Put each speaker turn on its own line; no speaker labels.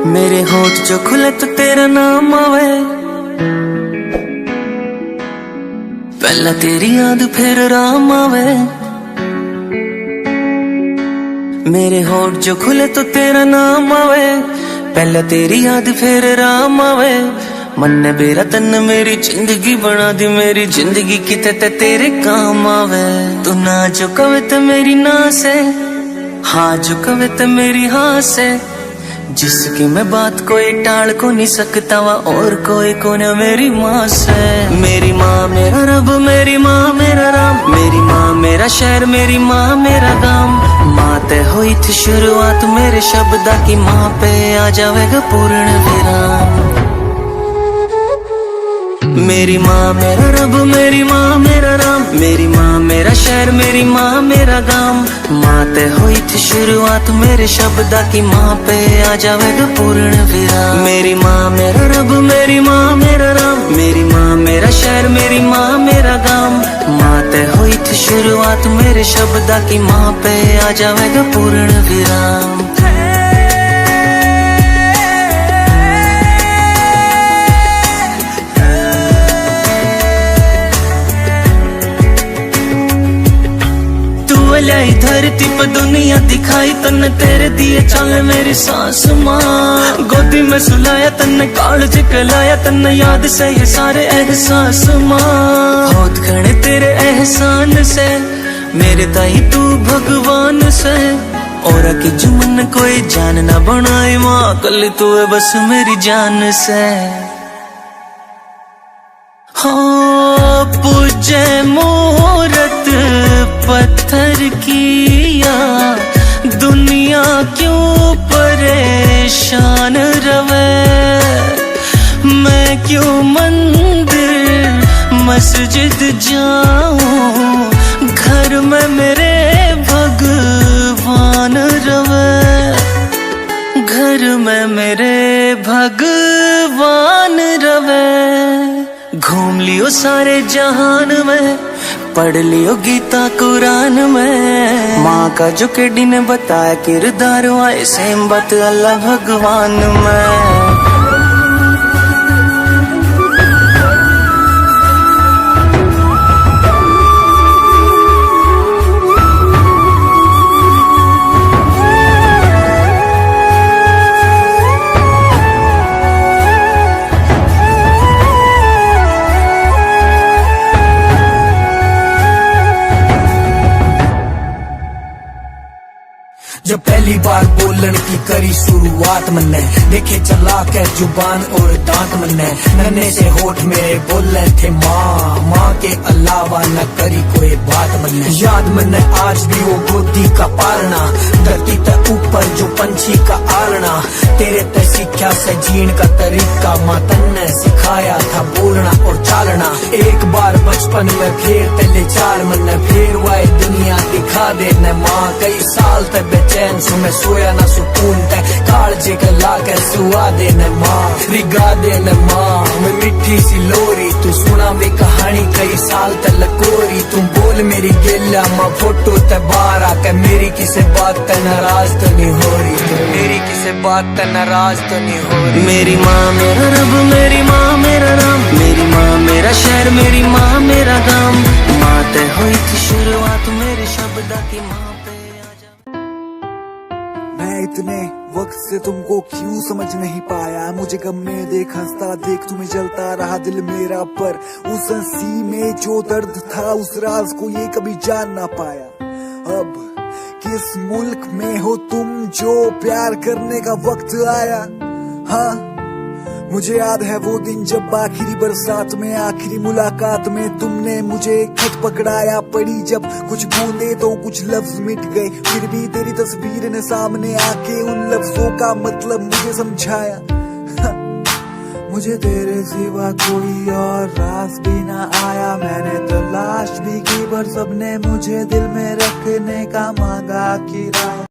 मेरे होठ जो खुले तो तेरा नाम आवे, पहला तेरी याद फिर राम आवे। मेरे होठ जो खुले तो तेरा नाम आवे, पहला तेरी याद फिर राम आवे। मन ने बेरा तन मेरी जिंदगी बना दी, मेरी जिंदगी किते ते तेरे काम आवे। तू ना जो कवे तो मेरी ना से, हाँ जो कवे तो मेरी हाँ से, जिसकी मैं बात कोई टाल को नहीं सकता वा और कोई को न मेरी माँ से। मेरी माँ मेरा रब, मेरी माँ मेरा राम, मेरी माँ मेरा शहर, मेरी माँ मेरा गाम। माँ ते हुई थी शुरुआत मेरे शब्दा की, माँ पे आ जाएगा पूर्ण विराम। मेरी माँ मेरा रब, मेरी माँ मेरा राम, मेरी माँ मेरा शहर, मेरी माँ मेरा गाम। माँ ते हुई थी शुरुआत मेरे शब्दा की, माँ पे आ जाएगा पूर्ण विराम। मेरी माँ मेरा रब, मेरी माँ मेरा राम, मेरी माँ मेरा शहर, मेरी माँ मेरा गाम। माँ ते हुई थी शुरुआत मेरे शब्दा की, माँ पे आ जाएगा पूर्ण विराम। लाई धरती पर दुनिया दिखाई तन्ने, तेरे दिए चाले मेरी सांस माँ। गोदी में सुलाया तन्ने, कालज कहलाया तन्ने, याद से ये सारे एहसास माँ। बहुत घने तेरे एहसान से, मेरे ताई तू भगवान से। और की जुमन कोई जान ना बनाए माँ, कल तू है बस मेरी जान से। हाँ पूजे मुहूर्त पत्थर किया, दुनिया क्यों परेशान रवे। मैं क्यों मंदिर मस्जिद जाऊं, घर में मेरे भगवान रवे। घर में मेरे भगवान रवे। घूम लियो सारे जहान में, पढ़ लियो गीता कुरान में। माँ का जो केडी ने बताया किरदार, आए सेम बात अल्लाह भगवान में।
जब पहली बार बोलन की करी शुरुआत मन्ने, देखे चला के जुबान और दांत मन्ने। नन्हे से होठ मेरे बोले थे माँ, माँ के अलावा न करी कोई बात मन्ने। याद मन्ने आज भी वो गोदी का पालना, धरती ते ऊपर जो पंछी का आलना। तेरे ते सीखा से जीण का तरीका, माँ तन्ने सिखाया था बोलना और चालना। एक बार बचपन में फिर तेले चार मन्ने, फिर वाए दुनिया दिखा दे न माँ। कई साल तक बेचैन सु मैं सोया ना सुकून ते, कालजे के लाके सुआ दे न माँ, रिगा दे न माँ। मैं मिठी सी लोरी तू सुना वे कहानी, कई साल तक लकोरी। तुम बोल मेरी गिल्ला माँ, फोटो ते बाहर आके मेरी किसी बात ते नाराज तो नहीं हो रही, मेरी किसी बात ते नाराज तो नहीं हो रही।
मेरी माँ मेरा रब, मेरी माँ मेरा राम, मेरी माँ मेरा शहर, मेरी माँ मेरा गाम। माँ ते हुई थी शुरुआत मेरे शब्दा की, माँ पे आ जा।
मैं इतने वक्त से तुमको क्यों समझ नहीं पाया, मुझे गम में देख हंसता देख तुम्हें जलता रहा दिल मेरा। पर उस हंसी में जो दर्द था, उस राज को ये कभी जान ना पाया। अब किस मुल्क में हो तुम जो प्यार करने का वक्त आया। हाँ मुझे याद है वो दिन जब आखिरी बरसात में, आखिरी मुलाकात में तुमने मुझे खत पकड़ाया। पड़ी जब कुछ बूंदे तो कुछ लफ्ज मिट गए, फिर भी तेरी तस्वीर ने सामने आके उन लफ्जों का मतलब मुझे समझाया। मुझे तेरे सिवा कोई और रास भी ना आया। मैंने तलाश भी की पर सबने मुझे दिल में रखने का मांगा किराया।